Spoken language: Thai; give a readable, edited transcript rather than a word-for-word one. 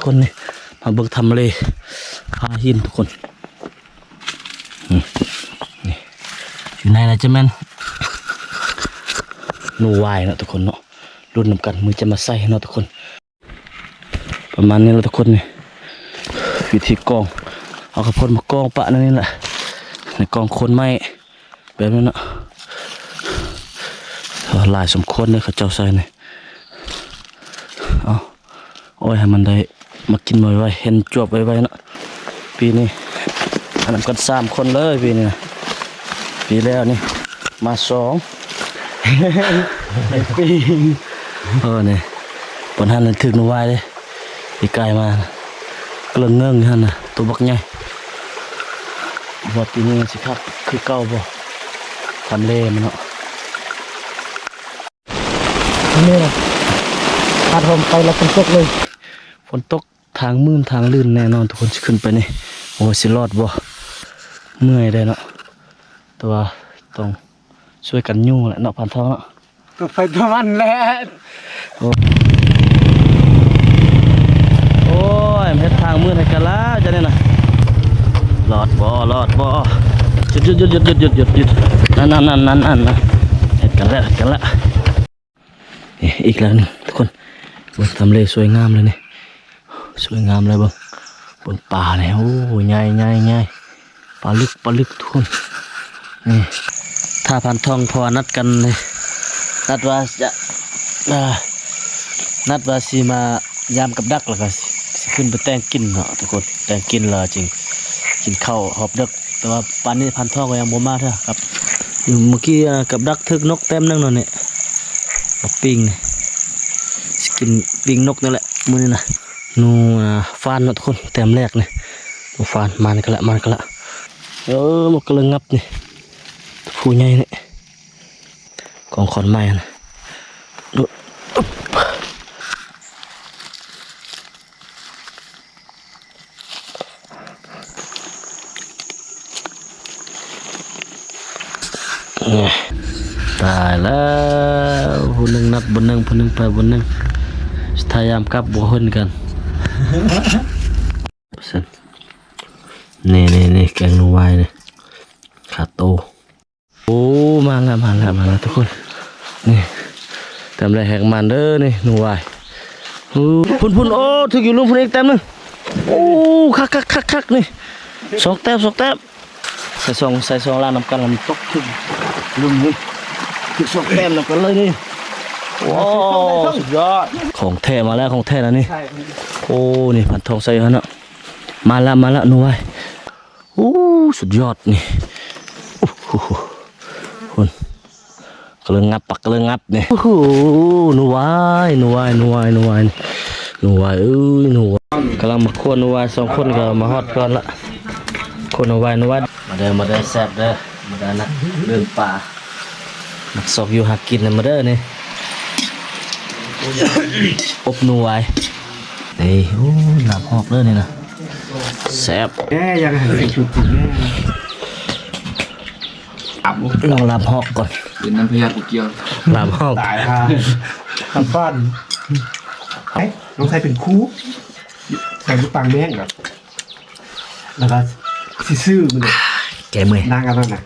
คนนี่มาเบิกทำเลยพาหินทุกคนนี่อยู่ในอะไรจะแม่นนูวายเนาะทุกคนเนาะรุ่นนำกันมือจะมาใส่เนาะทุกคนประมาณนี้แล้วทุกคนนี่วิธีกองเอาข้าวโพดมากองปะนั่นนี่แหละในกองคนไม้แบบนั้นเนาะลายสมควรเลยเขาเจ้าใส่เนี่ยเอาโอ้ยให้มันได้มากินไว้เห็นจวบไว้เนาะปีนี้ทำกัน3 คนเลยปีนี้นะปีแล้วนี่มา2ไอ้ปีเนี่ยปนหันเลยถึกนวายเลยปีกายมาเกลืองเงื่องท่านนะตัวบักใหญ่ว่าปีนี้สิครับคือเก่าบ่ทำเล่มันเนาะนี่นะพาดผมไปแล้วฝนตกเลยฝนตกทางมืดทางลื่นแน่นอนทุกคนจะขึ้นไปนี่โอ้สิรอดบ่เมื่อยได้เนาะแต่ว่าต้องช่วยกันยุ่งแหละเนาะพันทองเนาะตัวไฟตัวมันแหละโอ้ยเฮ็ดทางมืดให้กันละจะเนี่ยนะรอดบ่หยุดนั่นนะเฮ็ดกันแล้วอีกแล้วทุกคนทำเลสวยงามเลยนี่สวยงามเลยบนป่าเนี่ยโอ้ใหญ่ปลาลึกทุกคนนี่ถ้าพันทองพอนัดกันเลยนัดว่าสิมายามกับดักแล้วก็สิขึ้นไปแต่งกินเนาะทุกคนแต่งกินเลยจริงกินข้าวหอบดึกแต่ว่าปานนี้พันทองก็ยังบ่มาเท่าครับเมื่อกี้กับดักทึกนกเต็มนั่งนอนเนี่ยปิ้งกินปิ้งนกนี่แหละมือนี่นะนูฟานนะทุกคนเต็มแรกเนี่ยฟานมันก็ละมันกระเลงงับนี่ผู้ใหญ่เนี่ยของขอนไม้นะดูตายแล้วผู้หนึ่งนัดบนหนึ่งผู้หนึ่งไปบนหนึ่งพยายามกลับบัวหุ่นกันนี่แกงนูวายเนี่ยขาโตโอ้มาแล้วทุกคนนี่ทำอะไรแหกมันเด้อนี่นูวายพุ่นโอ้ถึงอยู่ลุงพุ่นอีกเต็มนึงโอ้คักนี่2 แต้มใส่ซองล้านน้ำกันแล้วมันตกถึงลุงนี่ถึง2 แต้มน้ำกันเลยนี่ว้าวสุดยอดของแท้มาแล้วของแท้แล้วนี่โอ้นี่พันทองใส่ฮะเนาะมาละนูไว้โอ้สุดยอดนี่โอ้โหคนกระเลงงับนี่โอ้โหนูไว้นูไว้กำลังมาควรนูไว้2 คนก็มาฮอดก่อนละคนนูไว้มาเดินแซ่บเด้อมาเดินนะเรื่องป่านักสอบอยู่หากินเลยมาเด้อนี่อบนูไว้นี่โอ้หลับหอกเลยนี่นะแซ่บยังไงชุดลองหลับหอกก่อนเป็นน้ำพยากุเกียวหลับหอกตายค่ะทำฟันน้องใส่เป็นคู่ใส่ลูกปังแม่งแบบแล้วก็ซื่อมันเลยแกเมื่อยนั่งกันแล้วนะ